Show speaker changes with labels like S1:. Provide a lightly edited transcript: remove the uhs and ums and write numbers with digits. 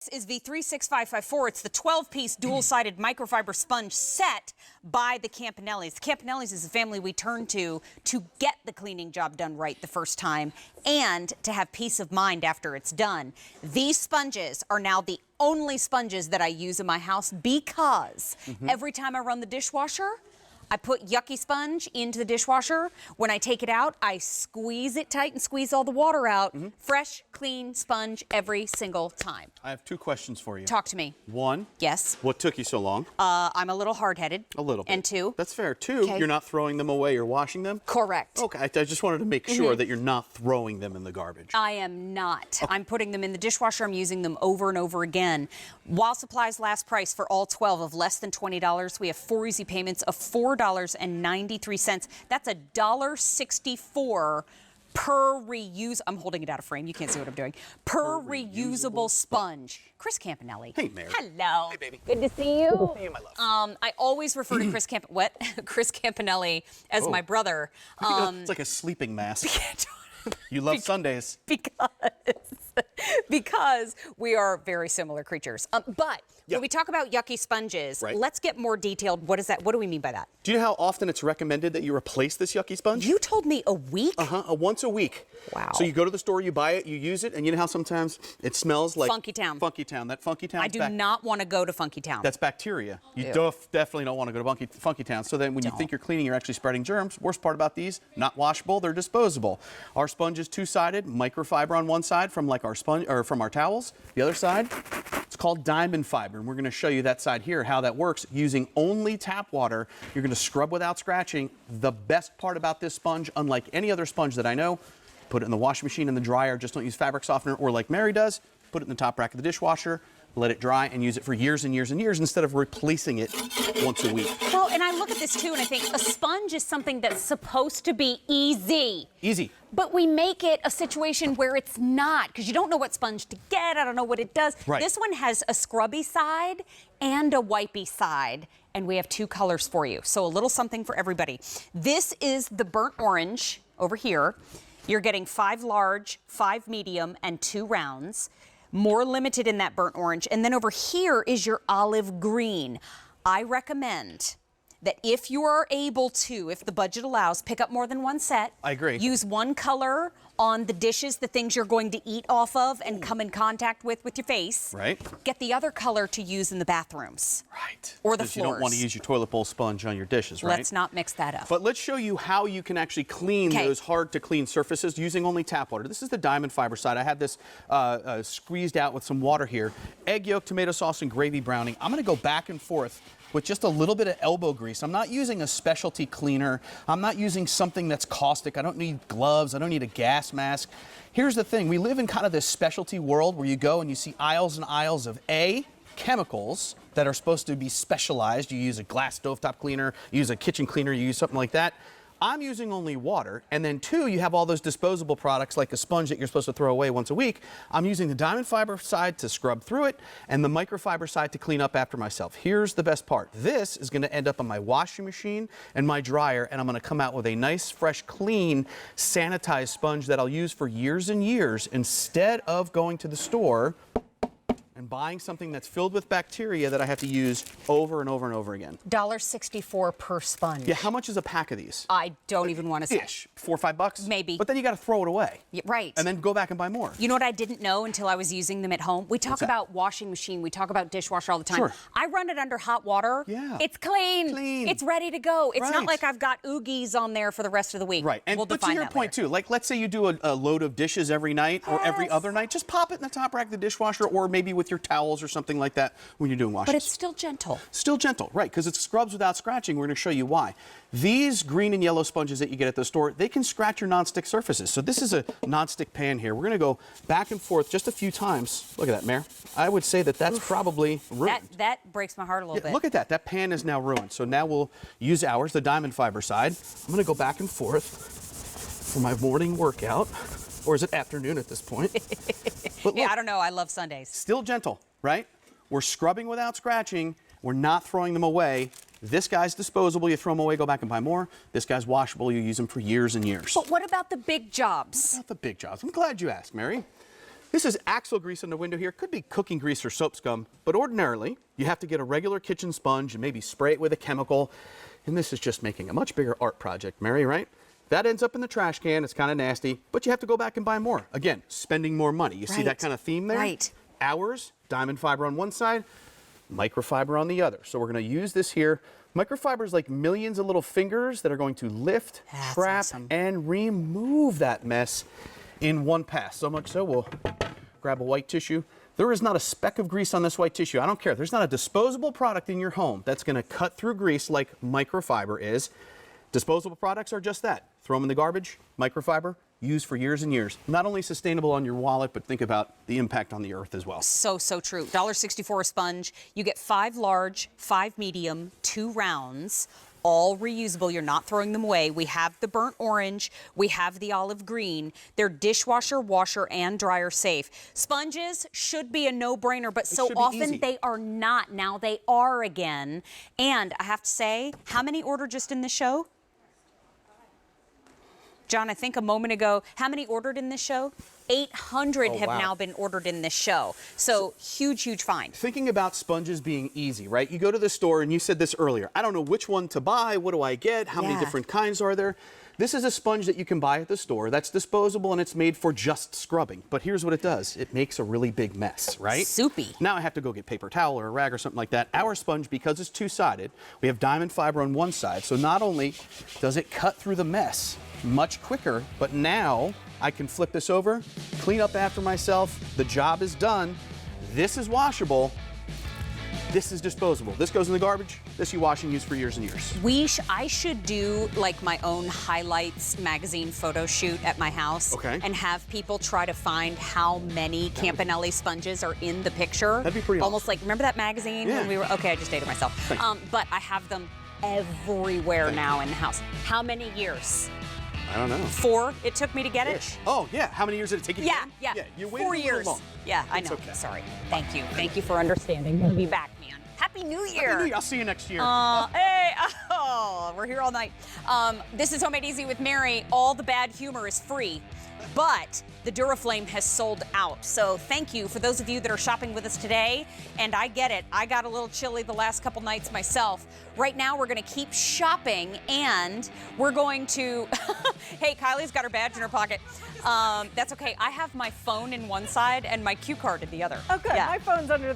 S1: This is the 36554. It's the 12-piece dual-sided microfiber sponge set by the Campanellis. The Campanellis is a family we turn to get the cleaning job done right the first time and to have peace of mind after it's done. These sponges are now the only sponges that I use in my house because every time I run the dishwasher, I put yucky sponge into the dishwasher. When I take it out, I squeeze it tight and squeeze all the water out. Fresh, clean sponge every single time.
S2: I have two questions for you.
S1: Talk to me.
S2: One.
S1: Yes.
S2: What took you so long?
S1: I'm a little hard-headed.
S2: A little bit.
S1: And two.
S2: That's fair. Two, you're not throwing them away, you're washing them?
S1: Correct.
S2: Okay, I just wanted to make sure that you're not throwing them in the garbage.
S1: I am not.
S2: Okay.
S1: I'm putting them in the dishwasher. I'm using them over and over again. While supplies last, price for all 12 of less than $20. We have 4 easy payments of $4.93. That's $1.64 per reuse. I'm holding it out of frame. You can't see what I'm doing. Per reusable sponge. Chris Campanelli.
S2: Hey, Mary.
S1: Hello.
S2: Hey, baby.
S1: Good to see you.
S2: Hey, my love.
S1: I always refer to Chris Campanelli as my brother.
S2: It's like a sleeping mask. You love Sundays.
S1: Because we are very similar creatures. But when we talk about yucky sponges, let's get more detailed. What is that? What do we mean by that?
S2: Do you know how often it's recommended that you replace this yucky sponge?
S1: You told me a week?
S2: Once a week.
S1: Wow.
S2: So you go to the store, you buy it, you use it, and you know how sometimes it smells like
S1: Funky Town.
S2: Funky Town. That Funky Town.
S1: I do not want to go to Funky Town.
S2: That's bacteria. You definitely don't want to go to Funky Town. So then when you think you're cleaning, you're actually spreading germs. Worst part about these, not washable, they're disposable. Our sponge is two-sided, microfiber on one side from like our sponge or from our towels. The other side, it's called diamond fiber, and we're going to show you that side here, how that works. Using only tap water, you're going to scrub without scratching. The best part about this sponge, unlike any other sponge that I know, put it in the washing machine and the dryer. Just don't use fabric softener, or like Mary does, put it in the top rack of the dishwasher, let it dry, and use it for years and years and years instead of replacing it once a week.
S1: Well, and I look at this too and I think a sponge is something that's supposed to be easy.
S2: Easy.
S1: But we make it a situation where it's not, because you don't know what sponge to get. I don't know what it does.
S2: Right.
S1: This one has a scrubby side and a wipey side, and we have 2 colors for you. So a little something for everybody. This is the burnt orange over here. You're getting 5 large, 5 medium, and 2 rounds. More limited in that burnt orange. And then over here is your olive green. I recommend that if you are able to, if the budget allows, pick up more than one set.
S2: I agree.
S1: Use one color on the dishes, the things you're going to eat off of and come in contact with your face.
S2: Right.
S1: Get the other color to use in the bathrooms.
S2: Right.
S1: Or the
S2: floors.
S1: floors.
S2: You don't want to use your toilet bowl sponge on your dishes, right?
S1: Let's not mix that up.
S2: But let's show you how you can actually clean those hard to clean surfaces using only tap water. This is the diamond fiber side. I had this squeezed out with some water here. Egg yolk, tomato sauce, and gravy browning. I'm going to go back and forth with just a little bit of elbow grease. I'm not using a specialty cleaner. I'm not using something that's caustic. I don't need gloves. I don't need a gas mask. Here's the thing. We live in kind of this specialty world where you go and you see aisles and aisles of chemicals that are supposed to be specialized. You use a glass stovetop cleaner, you use a kitchen cleaner, you use something like that. I'm using only water, and then 2, you have all those disposable products like a sponge that you're supposed to throw away once a week. I'm using the diamond fiber side to scrub through it and the microfiber side to clean up after myself. Here's the best part. This is going to end up on my washing machine and my dryer, and I'm going to come out with a nice, fresh, clean, sanitized sponge that I'll use for years and years instead of going to the store and buying something that's filled with bacteria that I have to use over and over and over again.
S1: $1.64 per sponge.
S2: Yeah, how much is a pack of these?
S1: I don't even want to say.
S2: Ish, $4 or $5?
S1: Maybe.
S2: But then you got to throw it away.
S1: Yeah, right.
S2: And then go back and buy more.
S1: You know what I didn't know until I was using them at home? We talk about washing machine, we talk about dishwasher all the time.
S2: Sure.
S1: I run it under hot water.
S2: Yeah.
S1: It's clean. It's ready to go. It's not like I've got oogies on there for the rest of the week.
S2: Right. And
S1: we'll
S2: but to your point too, like let's say you do a load of dishes every night or every other night, just pop it in the top rack of the dishwasher, or maybe with your towels or something like that when you're doing washing.
S1: But it's still gentle.
S2: Still gentle, right, because it scrubs without scratching. We're going to show you why. These green and yellow sponges that you get at the store, they can scratch your nonstick surfaces. So this is a nonstick pan here. We're going to go back and forth just a few times. Look at that, Mare. I would say that that's probably ruined.
S1: That breaks my heart a little bit.
S2: Look at that. That pan is now ruined. So now we'll use ours, the diamond fiber side. I'm going to go back and forth for my morning workout. Or is it afternoon at this point? But look,
S1: I don't know. I love Sundays.
S2: Still gentle, right? We're scrubbing without scratching. We're not throwing them away. This guy's disposable. You throw them away, go back and buy more. This guy's washable. You use them for years and years.
S1: But what about the big jobs?
S2: What about the big jobs? I'm glad you asked, Mary. This is axle grease on the window here. Could be cooking grease or soap scum, but ordinarily you have to get a regular kitchen sponge and maybe spray it with a chemical. And this is just making a much bigger art project, Mary, right? That ends up in the trash can. It's kind of nasty, but you have to go back and buy more. Again, spending more money. You see that kind of theme there?
S1: Right.
S2: Hours, diamond fiber on one side, microfiber on the other. So we're going to use this here. Microfiber is like millions of little fingers that are going to lift, trap, and remove that mess in one pass. So much so, we'll grab a white tissue. There is not a speck of grease on this white tissue. I don't care. There's not a disposable product in your home that's going to cut through grease like microfiber is. Disposable products are just that. Throw them in the garbage. Microfiber, used for years and years. Not only sustainable on your wallet, but think about the impact on the earth as well.
S1: So true. $1.64 a sponge. You get 5 large, 5 medium, 2 rounds. All reusable. You're not throwing them away. We have the burnt orange. We have the olive green. They're dishwasher, washer, and dryer safe. Sponges should be a no-brainer, but so often they are not. Now they are again. And I have to say, how many ordered just in the show? John, I think a moment ago, how many ordered in this show? 800 have now been ordered in this show. So huge, huge find.
S2: Thinking about sponges being easy, right? You go to the store and you said this earlier. I don't know which one to buy. What do I get? How many different kinds are there? This is a sponge that you can buy at the store that's disposable and it's made for just scrubbing. But here's what it does. It makes a really big mess, right?
S1: Soupy.
S2: Now I have to go get paper towel or a rag or something like that. Our sponge, because it's two-sided, we have diamond fiber on one side. So not only does it cut through the mess much quicker, but now I can flip this over, clean up after myself. The job is done. This is washable. This is disposable. This goes in the garbage. This you wash and use for years and years.
S1: I should do like my own highlights magazine photo shoot at my house and have people try to find how many Campanelli sponges are in the picture.
S2: That'd be pretty
S1: Almost
S2: awesome.
S1: like, remember that magazine when we were, okay, I just dated myself. But I have them everywhere now in the house. How many years?
S2: I don't know.
S1: 4 it took me to get it.
S2: Oh, yeah. How many years did it take you to get it?
S1: Yeah.
S2: You waited
S1: 4
S2: a little
S1: years.
S2: long.
S1: Yeah, I know.
S2: Okay.
S1: Sorry. Thank you. Thank you for understanding. We'll be back, man. Happy New Year.
S2: Happy New Year. I'll see you next year.
S1: Hey, we're here all night. This is Homemade Easy with Mary. All the bad humor is free, but the Duraflame has sold out. So thank you for those of you that are shopping with us today. And I get it. I got a little chilly the last couple nights myself. Right now, we're going to keep shopping, and we're going to... Hey, Kylie's got her badge in her pocket. That's okay. I have my phone in one side and my cue card in the other.
S3: Oh, good.
S1: Yeah.
S3: My phone's under the